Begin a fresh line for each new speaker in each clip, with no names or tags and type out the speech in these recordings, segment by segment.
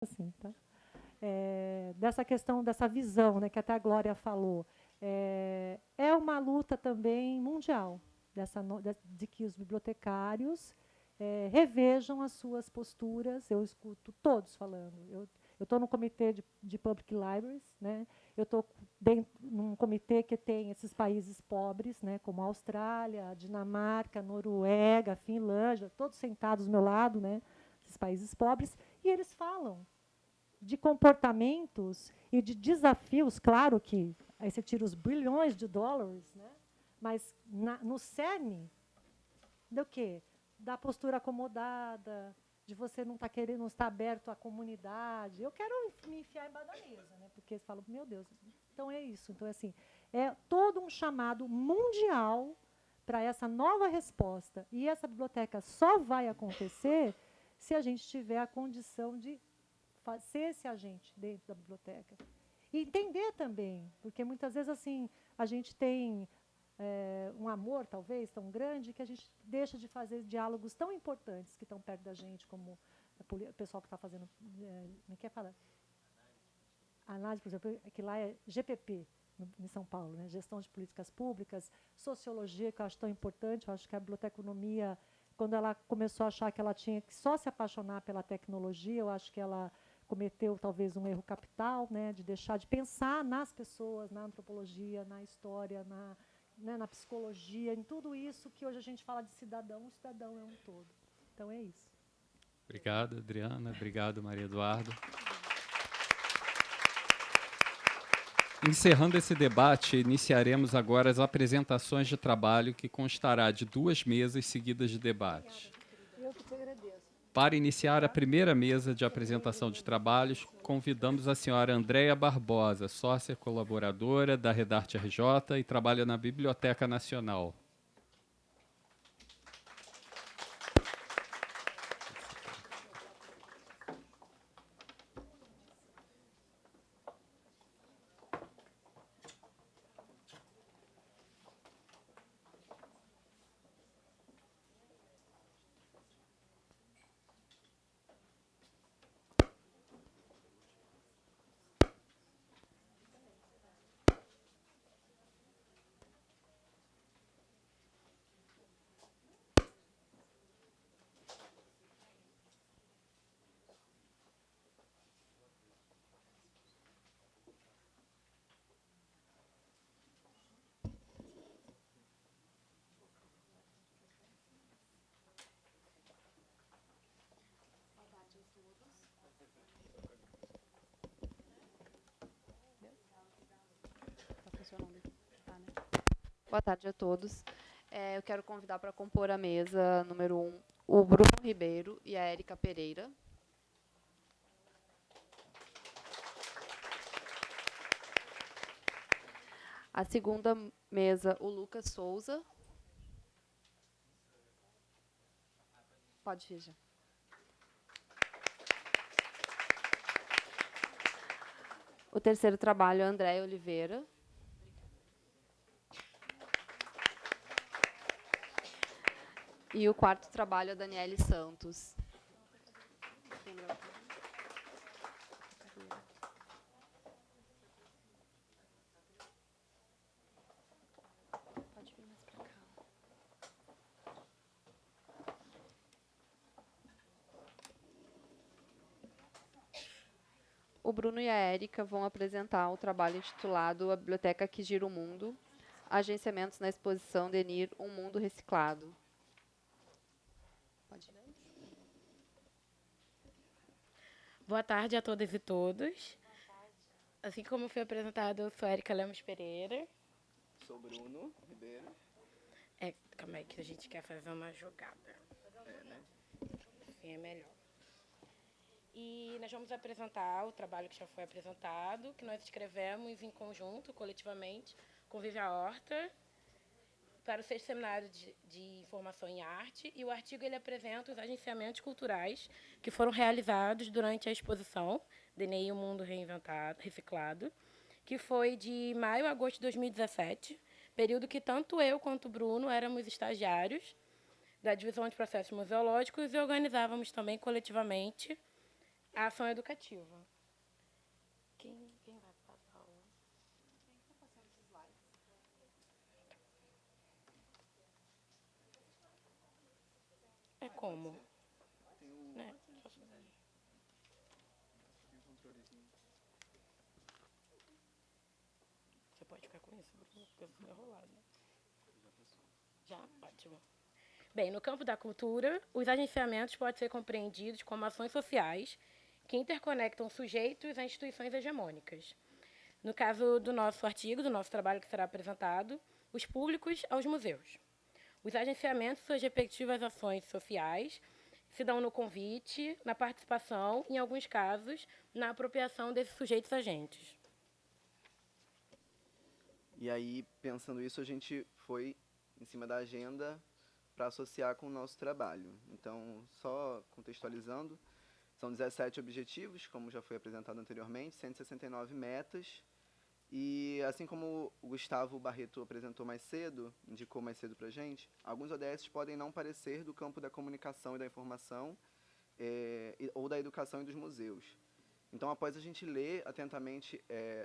assim, tá? Dessa questão, dessa visão, né, que até a Glória falou, é uma luta também mundial, de que os bibliotecários revejam as suas posturas. Eu escuto todos falando. Eu estou no comitê de Public Libraries, né? Eu estou num comitê que tem esses países pobres, né, como a Austrália, a Dinamarca, a Noruega, a Finlândia, todos sentados ao meu lado, né, esses países pobres, e eles falam de comportamentos e de desafios. Claro que aí você tira os bilhões de dólares, né? Mas no cerne do quê? Da postura acomodada, de você não estar querendo, não estar aberto à comunidade. Eu quero me enfiar embaixo da mesa, né? Porque eles falam, meu Deus, então é isso. Então, assim, é todo um chamado mundial para essa nova resposta. E essa biblioteca só vai acontecer se a gente tiver a condição de ser esse agente dentro da biblioteca. E entender também, porque muitas vezes assim a gente tem um amor, talvez, tão grande, que a gente deixa de fazer diálogos tão importantes que estão perto da gente, como o pessoal que está fazendo, não quer falar? A análise, por exemplo, que lá é GPP, em São Paulo, né? Gestão de Políticas Públicas, Sociologia, que eu acho tão importante. Eu acho que a biblioteconomia, quando ela começou a achar que ela tinha que só se apaixonar pela tecnologia, eu acho que ela cometeu talvez um erro capital, né, de deixar de pensar nas pessoas, na antropologia, na história, na psicologia, em tudo isso que hoje a gente fala de cidadão. O cidadão é um todo. Então é isso.
Obrigado, Adriana. Obrigado, Maria Eduarda. Encerrando esse debate, iniciaremos agora as apresentações de trabalho, que constará de 2 mesas seguidas de debate.
Eu que te agradeço.
Para iniciar a primeira mesa de apresentação de trabalhos, convidamos a senhora Andréia Barbosa, sócia colaboradora da Redarte RJ e trabalha na Biblioteca Nacional.
Tá funcionando. Tá, né? Boa tarde a todos. Eu quero convidar para compor a mesa número 1 o Bruno Ribeiro e a Érica Pereira. A segunda mesa, o Lucas Souza. Pode ir já. O terceiro trabalho, a Andréia Oliveira. E o quarto trabalho, a Daniele Santos. Pode vir mais para cá. O Bruno e a Érica vão apresentar o trabalho intitulado A Biblioteca que Gira o Mundo, agenciamentos na exposição Denir, Um Mundo Reciclado. Pode ir.
Boa tarde a todas e todos. Assim como foi apresentado, eu sou Érica Lemos Pereira.
Sou Bruno Ribeiro.
Calma aí que a gente quer fazer uma jogada.
Né?
Assim é melhor. E nós vamos apresentar o trabalho que já foi apresentado, que nós escrevemos em conjunto, coletivamente, com Vivian Horta, para o sexto seminário de Formação em Arte. E o artigo ele apresenta os agenciamentos culturais que foram realizados durante a exposição DNI, O Mundo Reciclado, que foi de maio a agosto de 2017, período que tanto eu quanto o Bruno éramos estagiários da Divisão de Processos Museológicos e organizávamos também coletivamente a ação educativa. Quem vai passar o... É como? Né? Você pode ficar com isso, Bruno, porque você vai rolar, né? Já? Ótimo. Bem, no campo da cultura, os agenciamentos podem ser compreendidos como ações sociais que interconectam sujeitos a instituições hegemônicas. No caso do nosso artigo, do nosso trabalho que será apresentado, os públicos aos museus. Os agenciamentos, suas respectivas ações sociais, se dão no convite, na participação, em alguns casos, na apropriação desses sujeitos agentes.
E aí, pensando isso, a gente foi em cima da agenda para associar com o nosso trabalho. Então, só contextualizando, são 17 objetivos, como já foi apresentado anteriormente, 169 metas. E assim como o Gustavo Barreto apresentou mais cedo, indicou mais cedo para a gente, alguns ODS podem não parecer do campo da comunicação e da informação, ou da educação e dos museus. Então, após a gente ler atentamente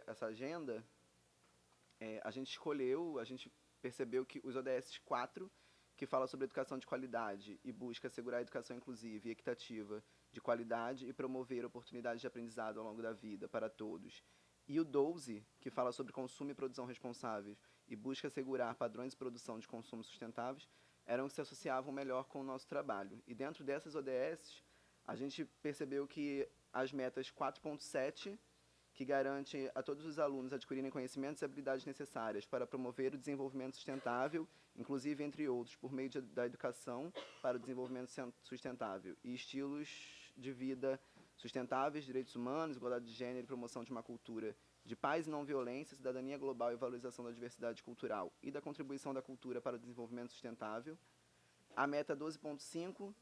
essa agenda, a gente percebeu que os ODS 4, que fala sobre educação de qualidade e busca assegurar a educação inclusiva e equitativa de qualidade e promover oportunidades de aprendizado ao longo da vida para todos, e o 12, que fala sobre consumo e produção responsáveis e busca assegurar padrões de produção de consumo sustentáveis, eram os que se associavam melhor com o nosso trabalho. E dentro dessas ODS, a gente percebeu que as metas 4.7, que garante a todos os alunos adquirirem conhecimentos e habilidades necessárias para promover o desenvolvimento sustentável, inclusive, entre outros, por meio da educação para o desenvolvimento sustentável e estilos de vida sustentáveis, direitos humanos, igualdade de gênero e promoção de uma cultura de paz e não violência, cidadania global e valorização da diversidade cultural e da contribuição da cultura para o desenvolvimento sustentável. A meta 12.5,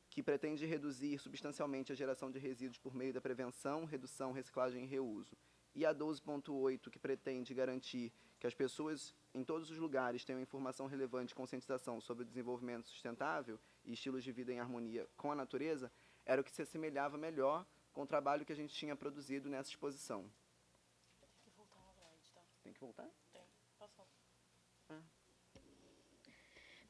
que pretende reduzir substancialmente a geração de resíduos por meio da prevenção, redução, reciclagem e reuso. E a 12.8, que pretende garantir que as pessoas em todos os lugares tenham informação relevante e conscientização sobre o desenvolvimento sustentável e estilos de vida em harmonia com a natureza, era o que se assemelhava melhor com o trabalho que a gente tinha produzido nessa exposição.
Tem que voltar na grade, tá?
Tem que voltar?
Tem. Passou.
Ah.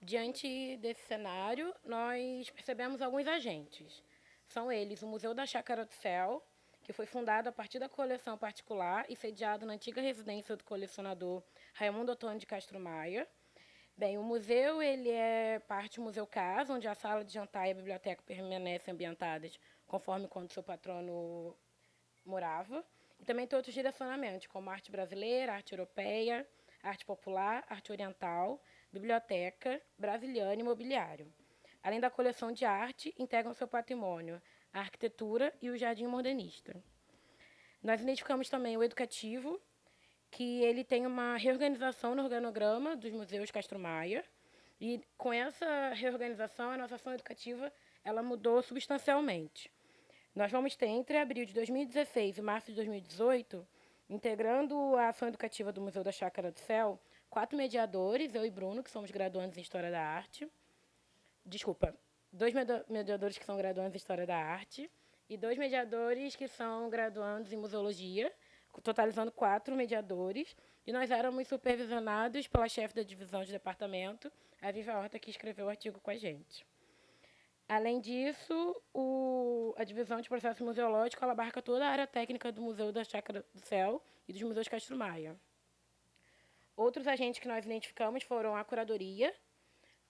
Diante desse cenário, nós percebemos alguns agentes. São eles o Museu da Chácara do Céu, que foi fundado a partir da coleção particular e sediado na antiga residência do colecionador Raimundo Otoni de Castro Maia. Bem, o museu ele é parte do Museu Casa, onde a sala de jantar e a biblioteca permanecem ambientadas conforme quando seu patrono morava. E também tem outros direcionamentos, como arte brasileira, arte europeia, arte popular, arte oriental, biblioteca, brasiliana e mobiliário. Além da coleção de arte, integram seu patrimônio a arquitetura e o jardim modernista. Nós identificamos também o educativo, que ele tem uma reorganização no organograma dos museus Castro Maia, e com essa reorganização, a nossa ação educativa ela mudou substancialmente. Nós vamos ter, entre abril de 2016 e março de 2018, integrando a ação educativa do Museu da Chácara do Céu, 4 mediadores, eu e Bruno, que somos graduandos em História da Arte. Desculpa, 2 mediadores que são graduandos em História da Arte e 2 mediadores que são graduandos em Museologia, totalizando 4 mediadores. E nós éramos supervisionados pela chefe da divisão de departamento, a Viva Horta, que escreveu o artigo com a gente. Além disso, a divisão de processo museológico ela abarca toda a área técnica do Museu da Chácara do Céu e dos Museus Castro Maia. Outros agentes que nós identificamos foram a curadoria,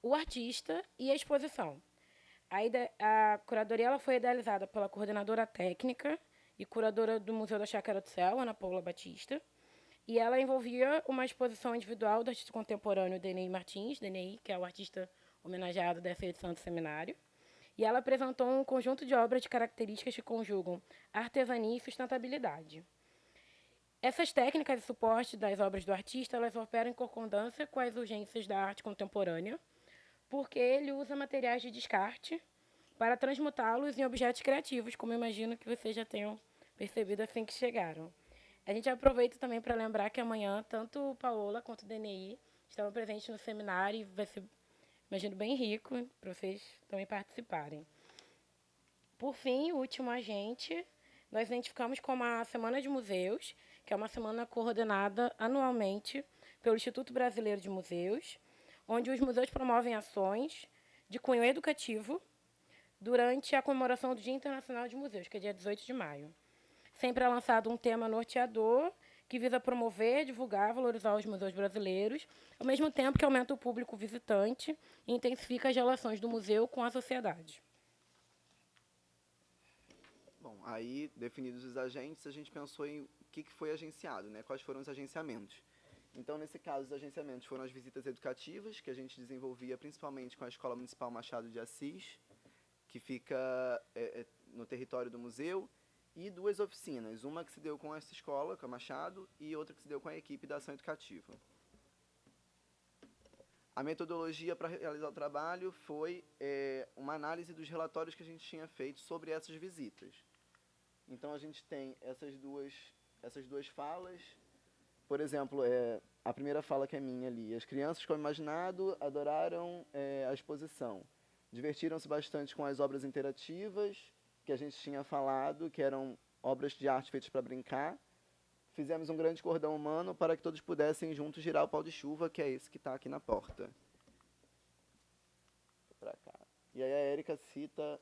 o artista e a exposição. A curadoria ela foi idealizada pela coordenadora técnica e curadora do Museu da Chácara do Céu, Ana Paula Batista, e ela envolvia uma exposição individual do artista contemporâneo Denei Martins, Denei, que é o artista homenageado dessa edição do seminário, e ela apresentou um conjunto de obras de características que conjugam artesania e sustentabilidade. Essas técnicas de suporte das obras do artista elas operam em concordância com as urgências da arte contemporânea, porque ele usa materiais de descarte para transmutá-los em objetos criativos, como eu imagino que vocês já tenham percebido assim que chegaram. A gente aproveita também para lembrar que amanhã, tanto Paola quanto o DNI estarão presentes no seminário e vai ser, imagino, bem rico para vocês também participarem. por fim, o último agente, nós identificamos como a Semana de Museus, que é uma semana coordenada anualmente pelo Instituto Brasileiro de Museus, onde os museus promovem ações de cunho educativo durante a comemoração do Dia Internacional de Museus, que é dia 18 de maio. Sempre é lançado um tema norteador que visa promover, divulgar, valorizar os museus brasileiros, ao mesmo tempo que aumenta o público visitante e intensifica as relações do museu com a sociedade.
Bom, aí, definidos os agentes, a gente pensou em o que foi agenciado, né? Quais foram os agenciamentos. Então, nesse caso, os agenciamentos foram as visitas educativas, que a gente desenvolvia principalmente com a Escola Municipal Machado de Assis, que fica no território do museu, e 2 oficinas, uma que se deu com essa escola, com a Machado, e outra que se deu com a equipe da ação educativa. A metodologia para realizar o trabalho foi uma análise dos relatórios que a gente tinha feito sobre essas visitas. Então, a gente tem essas duas falas. Por exemplo, a primeira fala que é minha ali. As crianças, como imaginado, adoraram a exposição. Divertiram-se bastante com as obras interativas, que a gente tinha falado, que eram obras de arte feitas para brincar. Fizemos um grande cordão humano para que todos pudessem juntos girar o pau de chuva, que é esse que está aqui na porta. Pra cá. E aí a Érica cita: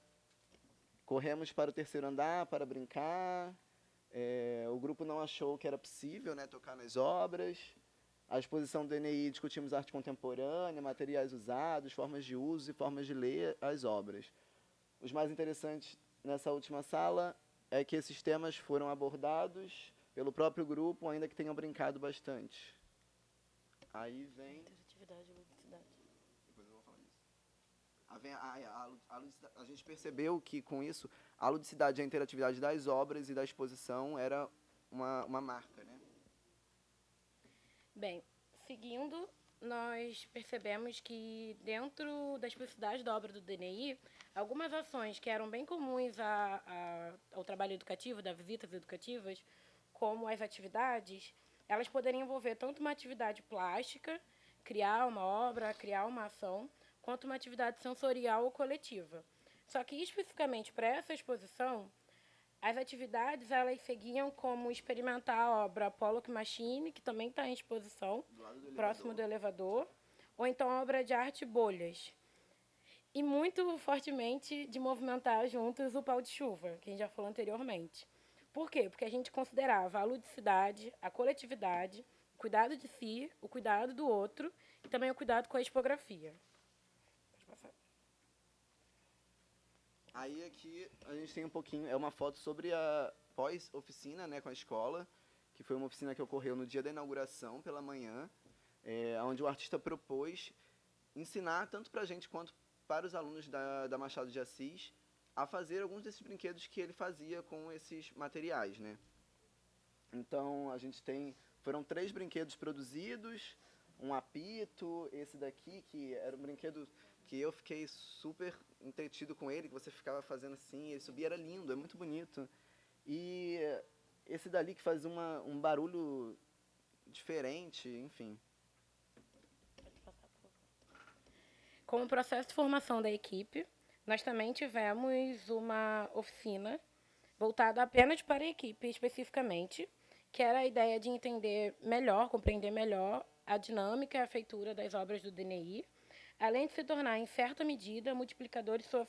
corremos para o 3º andar para brincar. O grupo não achou que era possível, né, tocar nas obras. A exposição do DNI, discutimos arte contemporânea, materiais usados, formas de uso e formas de ler as obras. Os mais interessantes nessa última sala é que esses temas foram abordados pelo próprio grupo, ainda que tenham brincado bastante. Aí vem...
Interatividade e ludicidade.
Depois eu vou falar disso. A gente percebeu que, com isso, a ludicidade e a interatividade das obras e da exposição era uma marca, né?
Bem, seguindo, nós percebemos que, dentro da especificidade da obra do DNI, algumas ações que eram bem comuns ao trabalho educativo, das visitas educativas, como as atividades, elas poderiam envolver tanto uma atividade plástica, criar uma obra, criar uma ação, quanto uma atividade sensorial ou coletiva. Só que, especificamente para essa exposição, as atividades elas seguiam como experimentar a obra Pollock Machine, que também está em exposição, próximo do elevador, ou então a obra de arte Bolhas. E muito fortemente de movimentar juntos o pau de chuva, que a gente já falou anteriormente. Por quê? Porque a gente considerava a ludicidade, a coletividade, o cuidado de si, o cuidado do outro e também o cuidado com a expografia. Pode passar.
Aí aqui a gente tem um pouquinho, é uma foto sobre a pós-oficina, né, com a escola, que foi uma oficina que ocorreu no dia da inauguração, pela manhã, onde o artista propôs ensinar, tanto para a gente quanto para os alunos da Machado de Assis, a fazer alguns desses brinquedos que ele fazia com esses materiais, né? Então, a gente foram 3 brinquedos produzidos, um apito, esse daqui, que era um brinquedo que eu fiquei super entretido com ele, que você ficava fazendo assim, ele subia, era lindo, é muito bonito. E esse dali que faz um barulho diferente, enfim.
Como processo de formação da equipe, nós também tivemos uma oficina voltada apenas para a equipe especificamente, que era a ideia de entender melhor, compreender melhor a dinâmica e a feitura das obras do DNI, além de se tornar, em certa medida, multiplicador de sua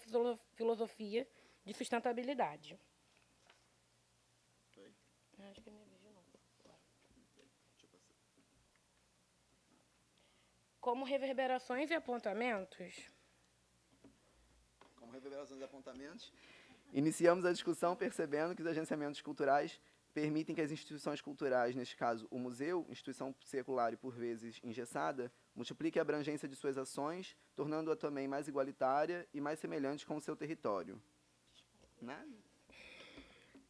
filosofia de sustentabilidade. Acho que é minha vez de novo. Como reverberações e apontamentos...
Como reverberações e apontamentos, iniciamos a discussão percebendo que os agenciamentos culturais permitem que as instituições culturais, neste caso o museu, instituição secular e por vezes engessada, multiplique a abrangência de suas ações, tornando-a também mais igualitária e mais semelhante com o seu território. Nada?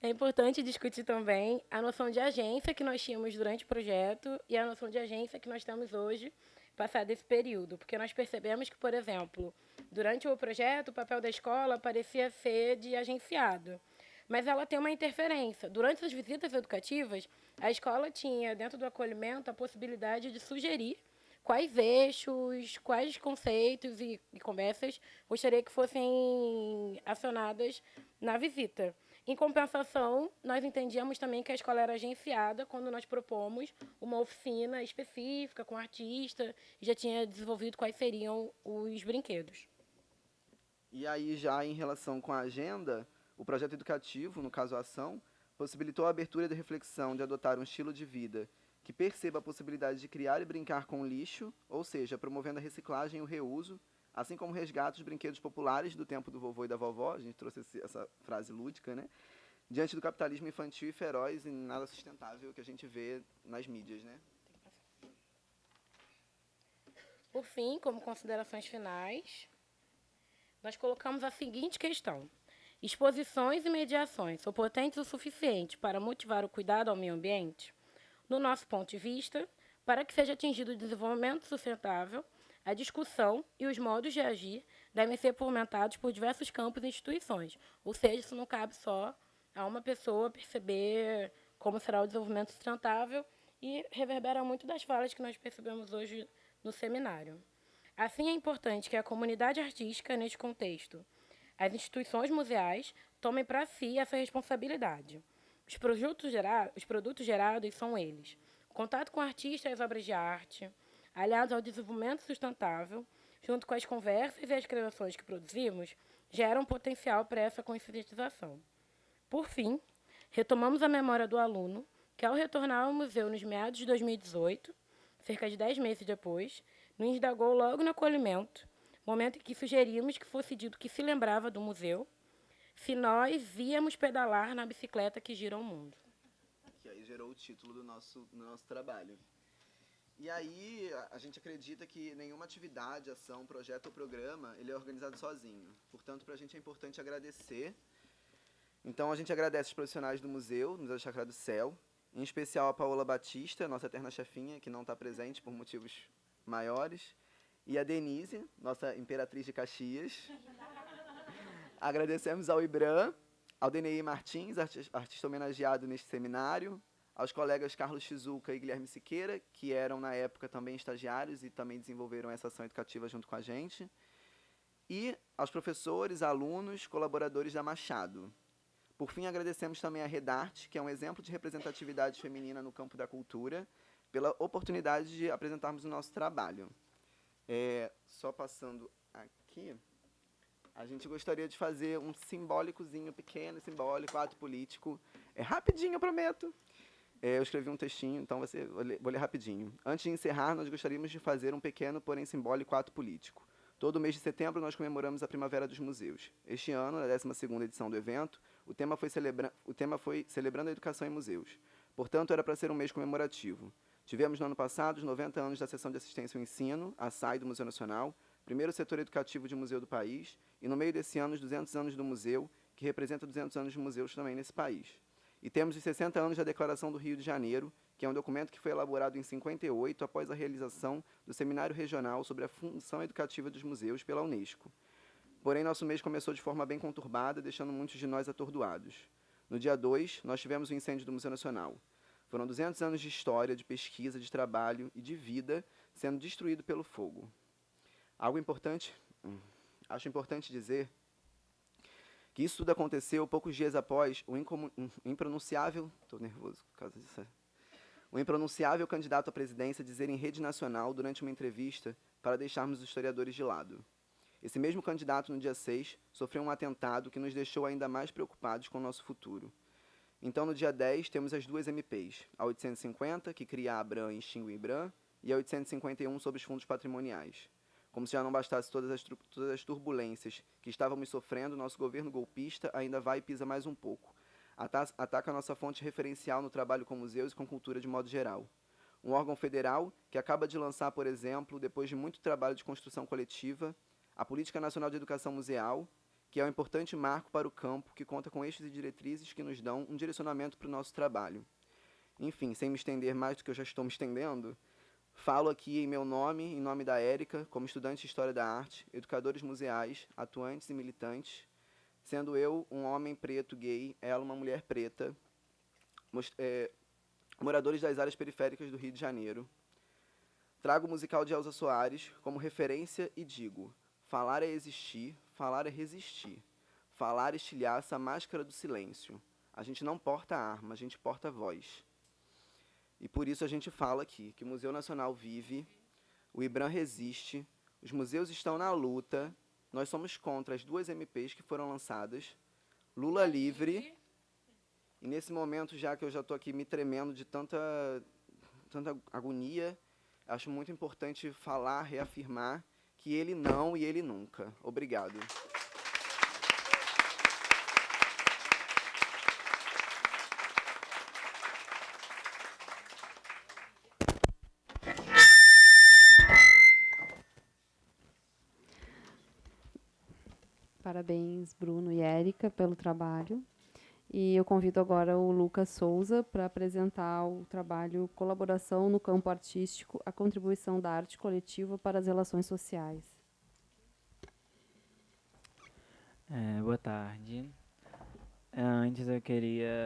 É importante discutir também a noção de agência que nós tínhamos durante o projeto e a noção de agência que nós temos hoje, passado esse período. Porque nós percebemos que, por exemplo, durante o projeto, o papel da escola parecia ser de agenciado. Mas ela tem uma interferência. Durante as visitas educativas, a escola tinha, dentro do acolhimento, a possibilidade de sugerir quais eixos, quais conceitos e conversas gostaria que fossem acionadas na visita. Em compensação, nós entendíamos também que a escola era agenciada quando nós propomos uma oficina específica com artista, e já tinha desenvolvido quais seriam os brinquedos.
E aí, já em relação com a agenda, o projeto educativo, no caso a ação, possibilitou a abertura de reflexão de adotar um estilo de vida que perceba a possibilidade de criar e brincar com lixo, ou seja, promovendo a reciclagem e o reuso, assim como resgata os brinquedos populares do tempo do vovô e da vovó, a gente trouxe essa frase lúdica, né? Diante do capitalismo infantil e feroz e nada sustentável que a gente vê nas mídias, né?
Por fim, como considerações finais, nós colocamos a seguinte questão: exposições e mediações são potentes o suficiente para motivar o cuidado ao meio ambiente? No nosso ponto de vista, para que seja atingido o desenvolvimento sustentável, a discussão e os modos de agir devem ser fomentados por diversos campos e instituições. Ou seja, isso não cabe só a uma pessoa perceber como será o desenvolvimento sustentável e reverbera muito das falas que nós percebemos hoje no seminário. Assim, é importante que a comunidade artística, neste contexto, as instituições museais, tomem para si essa responsabilidade. Os produtos gerados são eles: o contato com artistas e as obras de arte, aliados ao desenvolvimento sustentável, junto com as conversas e as criações que produzimos, geram potencial para essa conscientização. Por fim, retomamos a memória do aluno, que ao retornar ao museu nos meados de 2018, cerca de 10 meses depois, nos indagou logo no acolhimento, momento em que sugerimos que fosse dito que se lembrava do museu, se nós íamos pedalar na bicicleta que gira o mundo.
Que aí gerou o título do nosso trabalho. E aí a gente acredita que nenhuma atividade, ação, projeto ou programa, ele é organizado sozinho. Portanto, para a gente é importante agradecer. Então, a gente agradece os profissionais do museu, Museu da Chácara do Céu, em especial a Paola Batista, nossa eterna chefinha, que não está presente por motivos maiores, e a Denise, nossa imperatriz de Caxias. Agradecemos ao Ibram, ao Denei Martins, artista homenageado neste seminário, aos colegas Carlos Shizuka e Guilherme Siqueira, que eram, na época, também estagiários e também desenvolveram essa ação educativa junto com a gente, e aos professores, alunos, colaboradores da Machado. Por fim, agradecemos também a Redarte, que é um exemplo de representatividade feminina no campo da cultura, pela oportunidade de apresentarmos o nosso trabalho. Só passando aqui, a gente gostaria de fazer um simbólicozinho, pequeno, simbólico, ato político. É rapidinho, eu prometo. Eu escrevi um textinho, então vou ler rapidinho. Antes de encerrar, nós gostaríamos de fazer um pequeno, porém simbólico ato político. Todo mês de setembro, nós comemoramos a Primavera dos Museus. Este ano, na 12ª edição do evento, o tema foi Celebrando a Educação em Museus. Portanto, era para ser um mês comemorativo. Tivemos no ano passado os 90 anos da Seção de Assistência ao Ensino, a SAI do Museu Nacional, primeiro setor educativo de museu do país, e no meio desse ano os 200 anos do museu, que representa 200 anos de museus também nesse país. E temos os 60 anos da Declaração do Rio de Janeiro, que é um documento que foi elaborado em 58, após a realização do Seminário Regional sobre a Função Educativa dos Museus pela Unesco. Porém, nosso mês começou de forma bem conturbada, deixando muitos de nós atordoados. No dia 2, nós tivemos o incêndio do Museu Nacional. Foram 200 anos de história, de pesquisa, de trabalho e de vida sendo destruído pelo fogo. Acho importante dizer que isso tudo aconteceu poucos dias após o impronunciável candidato à presidência dizer em rede nacional, durante uma entrevista, para deixarmos os historiadores de lado. Esse mesmo candidato, no dia 6, sofreu um atentado que nos deixou ainda mais preocupados com o nosso futuro. Então, no dia 10, temos as duas MPs, a 850, que cria a ABRAM e extingue o IBRAM, e a 851 sobre os fundos patrimoniais. Como se já não bastasse todas as turbulências que estávamos sofrendo, nosso governo golpista ainda vai e pisa mais um pouco. Ataca a nossa fonte referencial no trabalho com museus e com cultura de modo geral. Um órgão federal que acaba de lançar, por exemplo, depois de muito trabalho de construção coletiva, a Política Nacional de Educação Museal, que é um importante marco para o campo, que conta com eixos e diretrizes que nos dão um direcionamento para o nosso trabalho. Enfim, sem me estender mais do que eu já estou me estendendo, falo aqui em meu nome, em nome da Érica, como estudante de História da Arte, educadores museais, atuantes e militantes, sendo eu um homem preto gay, ela uma mulher preta, moradores das áreas periféricas do Rio de Janeiro. Trago o musical de Elza Soares como referência e digo: falar é existir, falar é resistir. falar estilhaça a máscara do silêncio. A gente não porta arma, a gente porta voz. E por isso a gente fala aqui que o Museu Nacional vive, o IBRAM resiste, os museus estão na luta, nós somos contra as 2 MPs que foram lançadas, Lula livre, e nesse momento, já que eu já estou aqui me tremendo de tanta agonia, acho muito importante falar, reafirmar que ele não e ele nunca. Obrigado.
Parabéns, Bruno e Érica, pelo trabalho. E eu convido agora o Lucas Souza para apresentar o trabalho Colaboração no Campo Artístico, a contribuição da arte coletiva para as relações sociais.
Boa tarde. Antes eu queria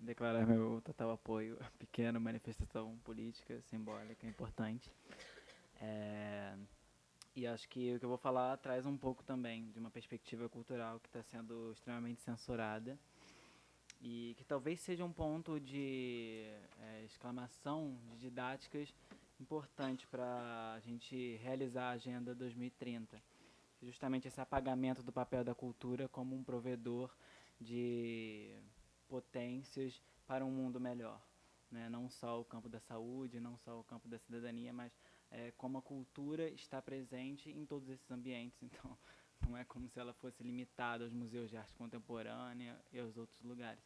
declarar meu total apoio à pequena manifestação política, simbólica, importante. E acho que o que eu vou falar traz um pouco também de uma perspectiva cultural que está sendo extremamente censurada e que talvez seja um ponto de exclamação de didáticas importante para a gente realizar a Agenda 2030. Justamente esse apagamento do papel da cultura como um provedor de potências para um mundo melhor, né? Não só o campo da saúde, não só o campo da cidadania, mas como a cultura está presente em todos esses ambientes. Então, não é como se ela fosse limitada aos museus de arte contemporânea e aos outros lugares.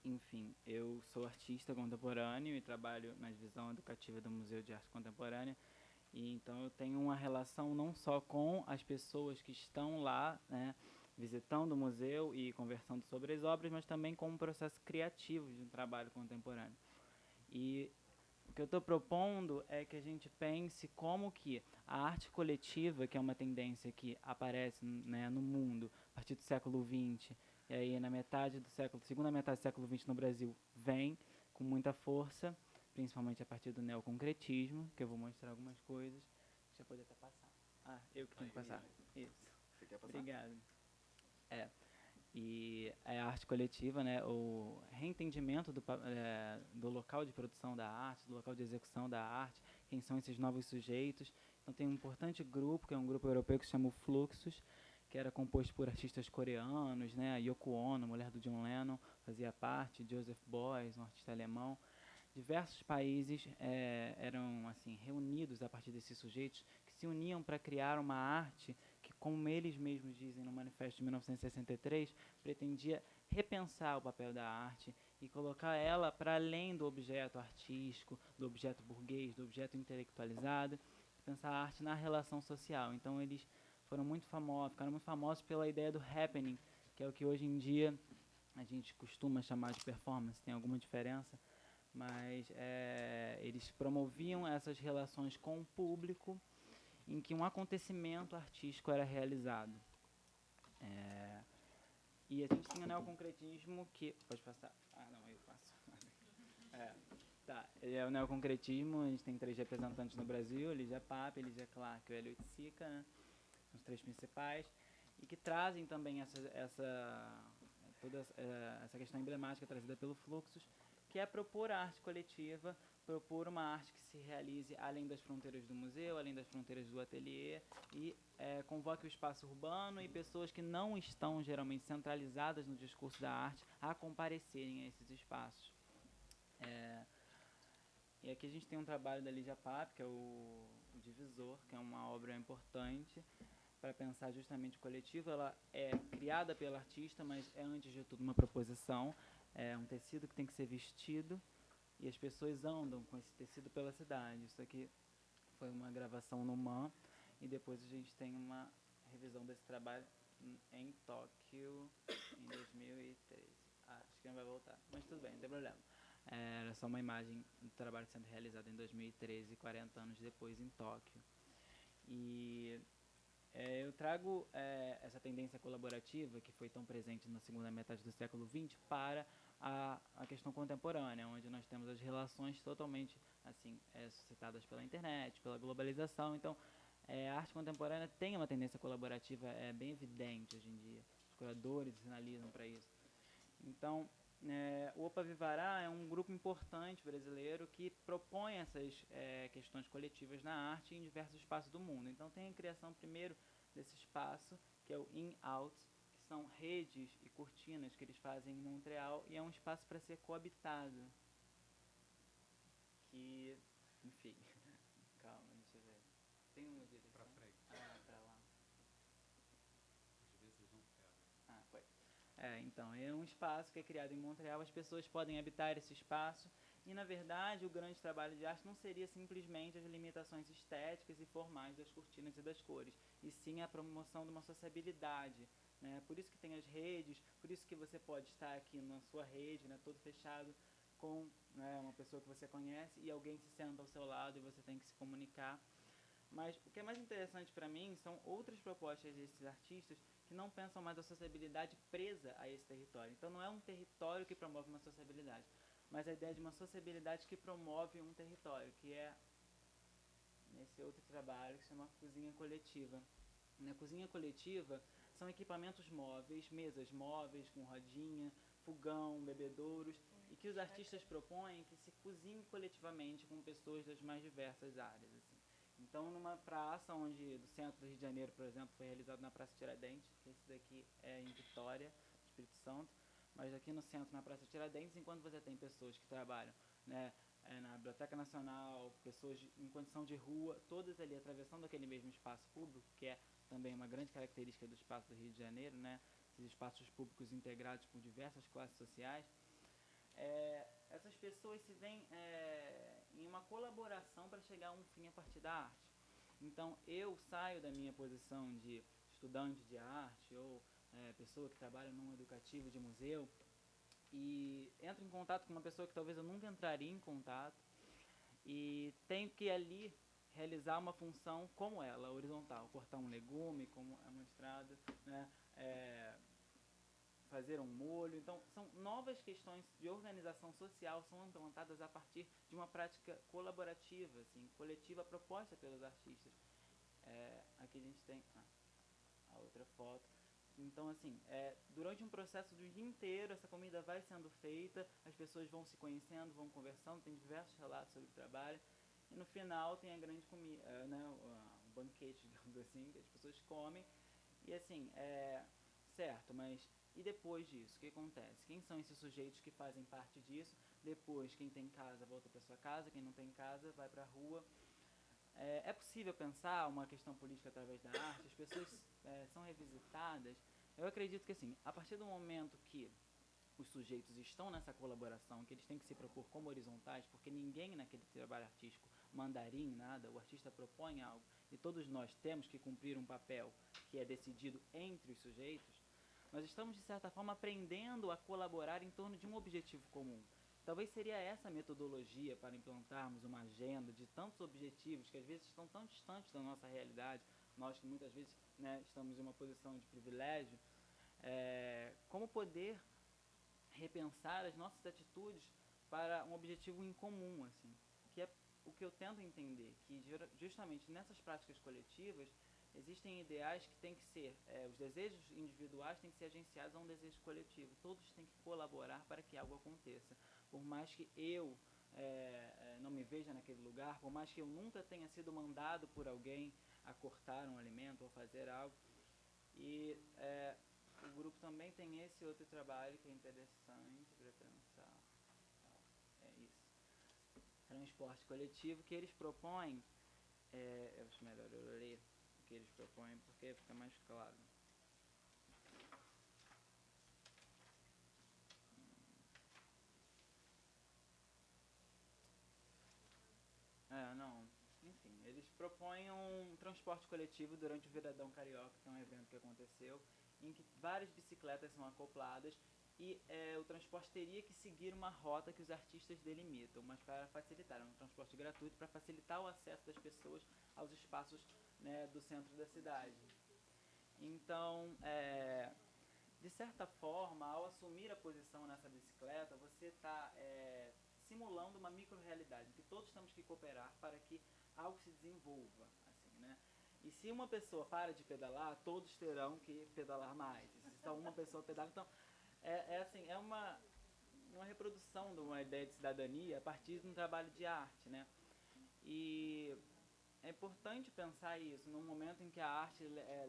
Enfim, eu sou artista contemporâneo e trabalho na divisão educativa do Museu de Arte Contemporânea. E então eu tenho uma relação não só com as pessoas que estão lá, né, visitando o museu e conversando sobre as obras, mas também com um processo criativo de um trabalho contemporâneo. E o que eu estou propondo é que a gente pense como que a arte coletiva, que é uma tendência que aparece, né, no mundo a partir do século XX, e aí na segunda metade do século XX no Brasil, vem com muita força, principalmente a partir do neoconcretismo, que eu vou mostrar algumas coisas. Deixa eu poder até passar. Eu que tenho que passar. Isso.
Você quer passar?
Obrigado. E a arte coletiva, né, o reentendimento do local de produção da arte, do local de execução da arte, quem são esses novos sujeitos. Então tem um importante grupo, que é um grupo europeu que se chama o Fluxus, que era composto por artistas coreanos, né, a Yoko Ono, mulher do John Lennon, fazia parte, Joseph Beuys, um artista alemão. Diversos países eram assim reunidos a partir desses sujeitos que se uniam para criar uma arte que, como eles mesmos dizem no Manifesto de 1963, pretendia repensar o papel da arte e colocar ela para além do objeto artístico, do objeto burguês, do objeto intelectualizado, pensar a arte na relação social. Então eles ficaram muito famosos pela ideia do happening, que é o que hoje em dia a gente costuma chamar de performance. Tem alguma diferença? Mas eles promoviam essas relações com o público em que um acontecimento artístico era realizado. E a gente tem o neoconcretismo que... Pode passar? Não, eu passo. O neoconcretismo, a gente tem 3 representantes no Brasil, Lígia Pape, Lígia Clark e o Eliot Sica, né? Os 3 principais, e que trazem também toda essa questão emblemática trazida pelo Fluxus, que é propor a arte coletiva, propor uma arte que se realize além das fronteiras do museu, além das fronteiras do ateliê, e convoque o espaço urbano e pessoas que não estão geralmente centralizadas no discurso da arte a comparecerem a esses espaços. E aqui a gente tem um trabalho da Lígia Pape, que é o Divisor, que é uma obra importante para pensar justamente o coletivo. Ela é criada pela artista, mas é, antes de tudo, uma proposição. É um tecido que tem que ser vestido e as pessoas andam com esse tecido pela cidade. Isso aqui foi uma gravação no MAN e depois a gente tem uma revisão desse trabalho em Tóquio em 2013. Acho que não vai voltar, mas tudo bem, não tem problema. Era só uma imagem do trabalho sendo realizado em 2013, 40 anos depois, em Tóquio. E eu trago essa tendência colaborativa, que foi tão presente na segunda metade do século XX, para a questão contemporânea, onde nós temos as relações totalmente assim, suscitadas pela internet, pela globalização. Então, A arte contemporânea tem uma tendência colaborativa bem evidente hoje em dia. Os curadores sinalizam para isso. Então, o Opa Vivará é um grupo importante brasileiro que propõe essas questões coletivas na arte em diversos espaços do mundo. Então, tem a criação primeiro desse espaço, que é o In-Out, que são redes e cortinas que eles fazem em Montreal, e é um espaço para ser coabitado. Que, enfim, calma, deixa eu ver. Tem uma direção?
Para frente.
Para lá.
Às vezes não pega.
Foi. Então, é um espaço que é criado em Montreal, as pessoas podem habitar esse espaço, e, na verdade, o grande trabalho de arte não seria simplesmente as limitações estéticas e formais das cortinas e das cores, e sim a promoção de uma sociabilidade, né? Por isso que tem as redes, por isso que você pode estar aqui na sua rede, né, todo fechado, com, né, uma pessoa que você conhece, e alguém se senta ao seu lado e você tem que se comunicar. Mas o que é mais interessante para mim são outras propostas desses artistas que não pensam mais a sociabilidade presa a esse território. Então não é um território que promove uma sociabilidade, mas a ideia de uma sociabilidade que promove um território, que é nesse outro trabalho que se chama Cozinha Coletiva. Na Cozinha Coletiva são equipamentos móveis, mesas móveis com rodinha, fogão, bebedouros, e que os artistas propõem que se cozinhe coletivamente com pessoas das mais diversas áreas, assim. Então, numa praça onde, do centro do Rio de Janeiro, por exemplo, foi realizado na Praça Tiradentes, que esse daqui é em Vitória, Espírito Santo, mas aqui no centro, na Praça Tiradentes, enquanto você tem pessoas que trabalham, né, na Biblioteca Nacional, pessoas em condição de rua, todas ali atravessando aquele mesmo espaço público, que é também uma grande característica do espaço do Rio de Janeiro, né, esses espaços públicos integrados por diversas classes sociais. Essas pessoas se veem em uma colaboração para chegar a um fim a partir da arte. Então, eu saio da minha posição de estudante de arte ou pessoa que trabalha num educativo de museu e entro em contato com uma pessoa que talvez eu nunca entraria em contato e tenho que ali realizar uma função como ela, horizontal, cortar um legume, como é mostrado, né, fazer um molho. Então, são novas questões de organização social são implantadas a partir de uma prática colaborativa, assim, coletiva, proposta pelos artistas. Aqui a gente tem a outra foto. Então, assim, durante um processo do dia inteiro, essa comida vai sendo feita, as pessoas vão se conhecendo, vão conversando, tem diversos relatos sobre o trabalho, e no final tem a grande comida, né, o banquete, digamos assim, que as pessoas comem, e assim, certo, mas e depois disso, o que acontece? Quem são esses sujeitos que fazem parte disso? Depois, quem tem casa volta para sua casa, quem não tem casa vai para a rua. É possível pensar uma questão política através da arte? As pessoas são revisitadas? Eu acredito que, assim, a partir do momento que os sujeitos estão nessa colaboração, que eles têm que se propor como horizontais, porque ninguém naquele trabalho artístico mandaria em nada, o artista propõe algo, e todos nós temos que cumprir um papel que é decidido entre os sujeitos, nós estamos, de certa forma, aprendendo a colaborar em torno de um objetivo comum. Talvez seria essa a metodologia para implantarmos uma agenda de tantos objetivos que às vezes estão tão distantes da nossa realidade, nós que muitas vezes, né, estamos em uma posição de privilégio, como poder repensar as nossas atitudes para um objetivo em comum, assim, que é o que eu tento entender, que justamente nessas práticas coletivas existem ideais que têm que ser, os desejos individuais têm que ser agenciados a um desejo coletivo, todos têm que colaborar para que algo aconteça, por mais que eu não me veja naquele lugar, por mais que eu nunca tenha sido mandado por alguém a cortar um alimento ou fazer algo, e o grupo também tem esse outro trabalho que é interessante para pensar. É isso. Transporte coletivo, que eles propõem, eu acho melhor eu ler o que eles propõem, porque fica mais claro. Não, enfim, eles propõem um transporte coletivo durante o Viradão Carioca, que é um evento que aconteceu, em que várias bicicletas são acopladas e o transporte teria que seguir uma rota que os artistas delimitam, mas para facilitar, é um transporte gratuito para facilitar o acesso das pessoas aos espaços, né, do centro da cidade. Então, de certa forma, ao assumir a posição nessa bicicleta, você está simulando uma micro-realidade, em que todos temos que cooperar para que algo se desenvolva, assim, né? E se uma pessoa para de pedalar, todos terão que pedalar mais. E se só uma pessoa pedala, então assim, é uma reprodução de uma ideia de cidadania a partir de um trabalho de arte, né? E é importante pensar isso num momento em que a arte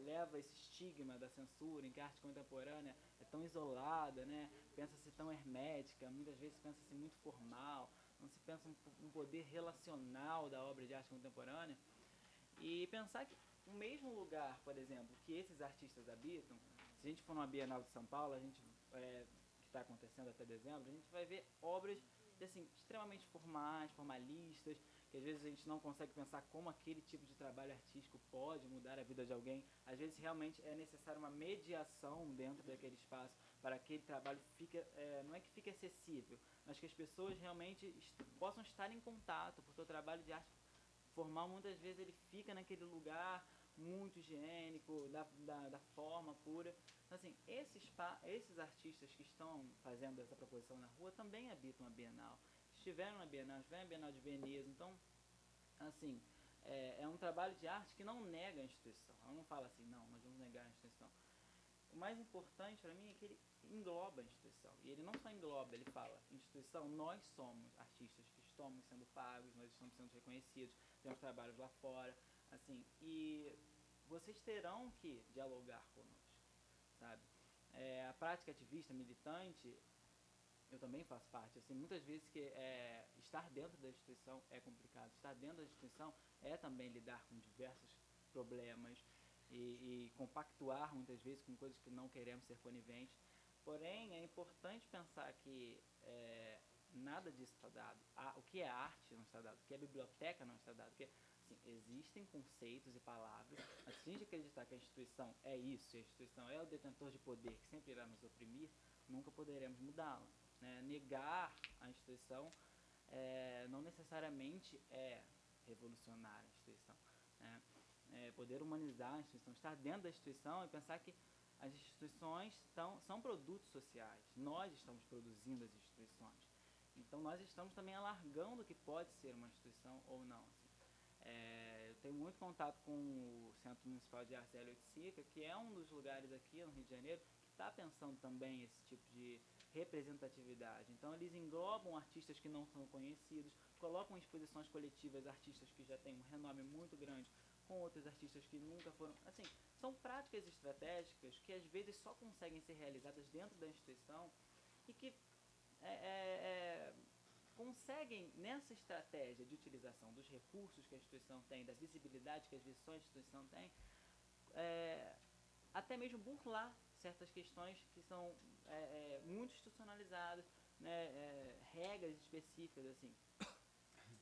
leva esse estigma da censura, em que a arte contemporânea é tão isolada, né? Pensa-se tão hermética, muitas vezes pensa-se muito formal, não se pensa um poder relacional da obra de arte contemporânea. E pensar que o mesmo lugar, por exemplo, que esses artistas habitam, se a gente for numa Bienal de São Paulo, a gente que está acontecendo até dezembro, a gente vai ver obras assim, extremamente formais, formalistas, que às vezes a gente não consegue pensar como aquele tipo de trabalho artístico pode mudar a vida de alguém. Às vezes realmente é necessário uma mediação dentro daquele espaço para que aquele trabalho fique, não é que fique acessível, mas que as pessoas realmente possam estar em contato, porque o trabalho de arte formal muitas vezes ele fica naquele lugar muito higiênico, da forma pura. Então, assim, esses artistas que estão fazendo essa proposição na rua também habitam a Bienal. Estiveram na Bienal de Veneza. Então, assim, é um trabalho de arte que não nega a instituição. Ela não fala assim, não, nós vamos negar a instituição. O mais importante para mim é que ele engloba a instituição. E ele não só engloba, ele fala, instituição, nós somos artistas que estamos sendo pagos, nós estamos sendo reconhecidos, temos trabalhos lá fora, assim, e vocês terão que dialogar conosco, sabe? A prática ativista, militante, eu também faço parte, assim, muitas vezes que estar dentro da instituição é complicado, estar dentro da instituição é também lidar com diversos problemas e compactuar muitas vezes com coisas que não queremos ser coniventes, porém é importante pensar que nada disso está dado. O que é arte não está dado, o que é biblioteca não está dado, porque assim, existem conceitos e palavras, mas se a gente acreditar que a instituição é isso, e a instituição é o detentor de poder que sempre irá nos oprimir, nunca poderemos mudá-la. Né? Negar a instituição não necessariamente é revolucionar a instituição. Né? Poder humanizar a instituição, estar dentro da instituição e pensar que as instituições são produtos sociais. Nós estamos produzindo as instituições. Então nós estamos também alargando o que pode ser uma instituição ou não. Assim. Eu tenho muito contato com o Centro Municipal de Artes Hélio Oiticica, que é um dos lugares aqui no Rio de Janeiro que está pensando também esse tipo de representatividade. Então eles englobam artistas que não são conhecidos, colocam em exposições coletivas artistas que já têm um renome muito grande com outros artistas que nunca foram... Assim, são práticas estratégicas que às vezes só conseguem ser realizadas dentro da instituição e que conseguem, nessa estratégia de utilização dos recursos que a instituição tem, da visibilidade que as vezes só a instituição tem, até mesmo burlar certas questões que são muito institucionalizadas, né, regras específicas, assim.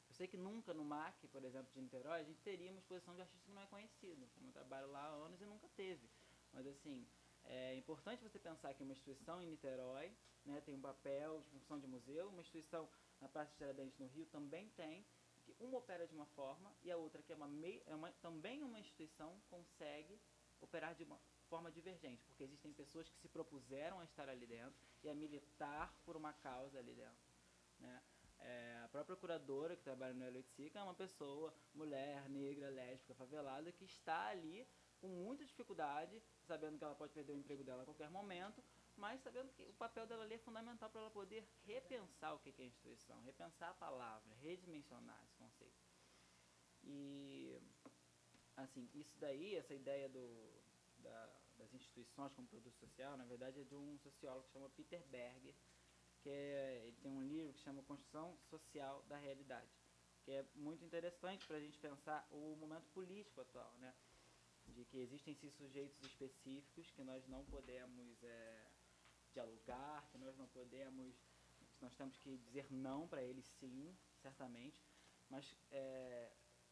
Eu sei que nunca no MAC, por exemplo, de Niterói, a gente teria uma exposição de artista que não é conhecido, como eu trabalho lá há anos e nunca teve. Mas, assim, é importante você pensar que uma instituição em Niterói, né, tem um papel de função de museu, uma instituição na Praça de Tiradentes, no Rio, também tem, que uma opera de uma forma e a outra, que também uma instituição, consegue operar de uma forma divergente, porque existem pessoas que se propuseram a estar ali dentro e a militar por uma causa ali dentro, né? A própria curadora que trabalha no Hélio Oiticica é uma pessoa, mulher, negra, lésbica, favelada, que está ali com muita dificuldade, sabendo que ela pode perder o emprego dela a qualquer momento, mas sabendo que o papel dela ali é fundamental para ela poder repensar o que é a instituição, repensar a palavra, redimensionar esse conceito. E, assim, isso daí, essa ideia das instituições como produto social, na verdade é de um sociólogo que chama Peter Berger, que ele tem um livro que chama Construção Social da Realidade, que é muito interessante para a gente pensar o momento político atual, né? De que existem esses sujeitos específicos que nós não podemos dialogar, que nós não podemos, que nós temos que dizer não para eles sim, certamente, mas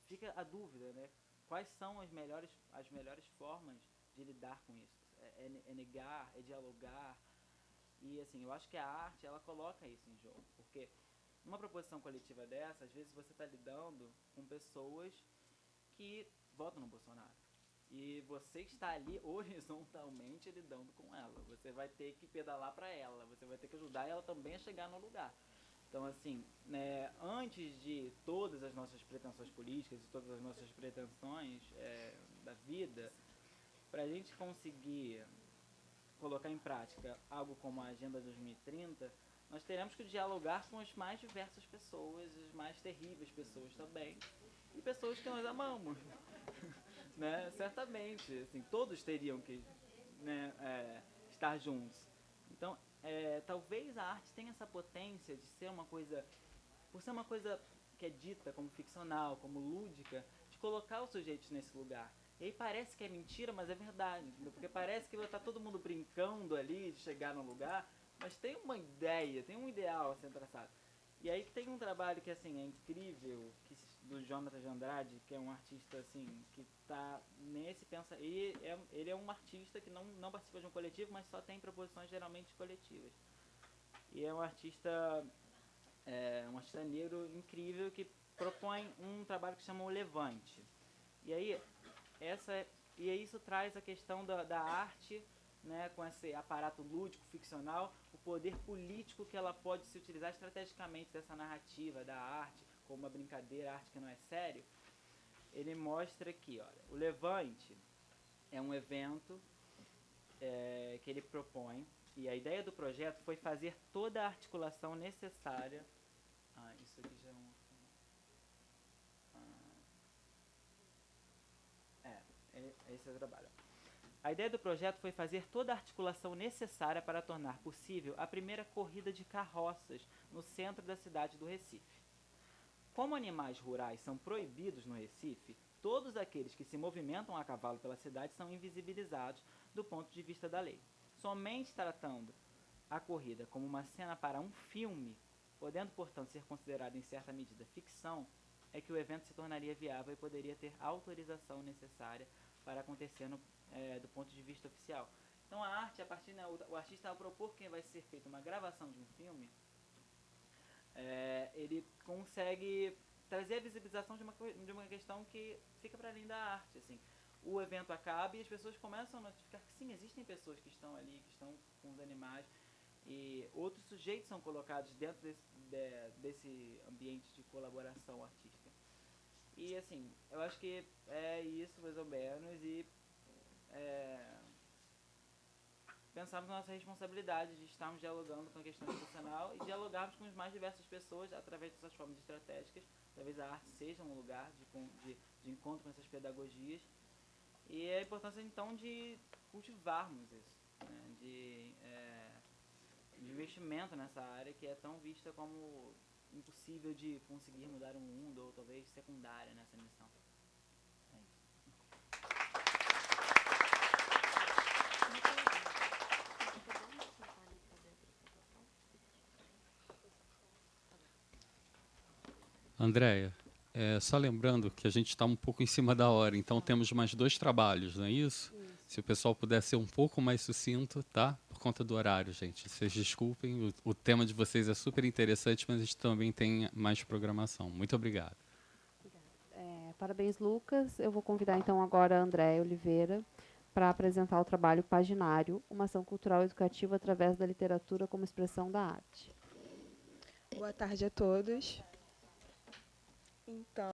fica a dúvida, né? Quais são as melhores formas de lidar com isso? É negar, é dialogar. E assim, eu acho que a arte, ela coloca isso em jogo, porque numa proposição coletiva dessa, às vezes você está lidando com pessoas que votam no Bolsonaro. E você está ali horizontalmente lidando com ela. Você vai ter que pedalar para ela, você vai ter que ajudar ela também a chegar no lugar. Então, assim, né, antes de todas as nossas pretensões políticas e todas as nossas pretensões da vida, para a gente conseguir colocar em prática algo como a Agenda 2030, nós teremos que dialogar com as mais diversas pessoas, as mais terríveis pessoas também, e pessoas que nós amamos, né? Certamente, assim, todos teriam que, né, estar juntos. Então, talvez a arte tenha essa potência de ser uma coisa, por ser uma coisa que é dita como ficcional, como lúdica, de colocar os sujeitos nesse lugar. E aí parece que é mentira, mas é verdade, entendeu? Porque parece que está todo mundo brincando ali de chegar no lugar, mas tem uma ideia, tem um ideal a ser traçado. E aí tem um trabalho que assim é incrível, do Jonathan de Andrade, que é um artista assim que está nesse ele é um artista que não participa de um coletivo, mas só tem proposições geralmente coletivas. E é um artista negro incrível que propõe um trabalho que chama O Levante. E aí isso traz a questão da arte, né, com esse aparato lúdico, ficcional, o poder político que ela pode se utilizar estrategicamente dessa narrativa da arte, como uma brincadeira, arte que não é sério. Ele mostra que, olha, o Levante é um evento que ele propõe, e a ideia do projeto foi fazer toda a articulação necessária. Isso aqui já é um... esse é o trabalho. A ideia do projeto foi fazer toda a articulação necessária para tornar possível a primeira corrida de carroças no centro da cidade do Recife. Como animais rurais são proibidos no Recife, todos aqueles que se movimentam a cavalo pela cidade são invisibilizados do ponto de vista da lei. Somente tratando a corrida como uma cena para um filme, podendo, portanto, ser considerada em certa medida ficção, é que o evento se tornaria viável e poderia ter autorização necessária para acontecer do ponto de vista oficial. Então a arte, a partir, né, o artista, ao propor que vai ser feita uma gravação de um filme, ele consegue trazer a visibilização de uma questão que fica para além da arte. Assim. O evento acaba e as pessoas começam a notificar que sim, existem pessoas que estão ali, que estão com os animais, e outros sujeitos são colocados dentro desse ambiente de colaboração artística. E assim, eu acho que é isso mais ou menos, e pensarmos na nossa responsabilidade de estarmos dialogando com a questão institucional e dialogarmos com as mais diversas pessoas através dessas formas estratégicas. Talvez a arte seja um lugar de encontro com essas pedagogias, e a importância então de cultivarmos isso, né? De investimento nessa área que é tão vista como impossível de conseguir mudar o mundo, ou talvez secundária nessa missão. É isso.
Andréia, só lembrando que a gente está um pouco em cima da hora, então temos mais 2 trabalhos, não é isso? Se o pessoal puder ser um pouco mais sucinto, tá? Por conta do horário, gente. Vocês desculpem, o tema de vocês é super interessante, mas a gente também tem mais programação. Muito obrigado.
Parabéns, Lucas. Eu vou convidar, então, agora a Andréia Oliveira para apresentar o trabalho Paginário, uma ação cultural educativa através da literatura como expressão da arte.
Boa tarde a todos. Então,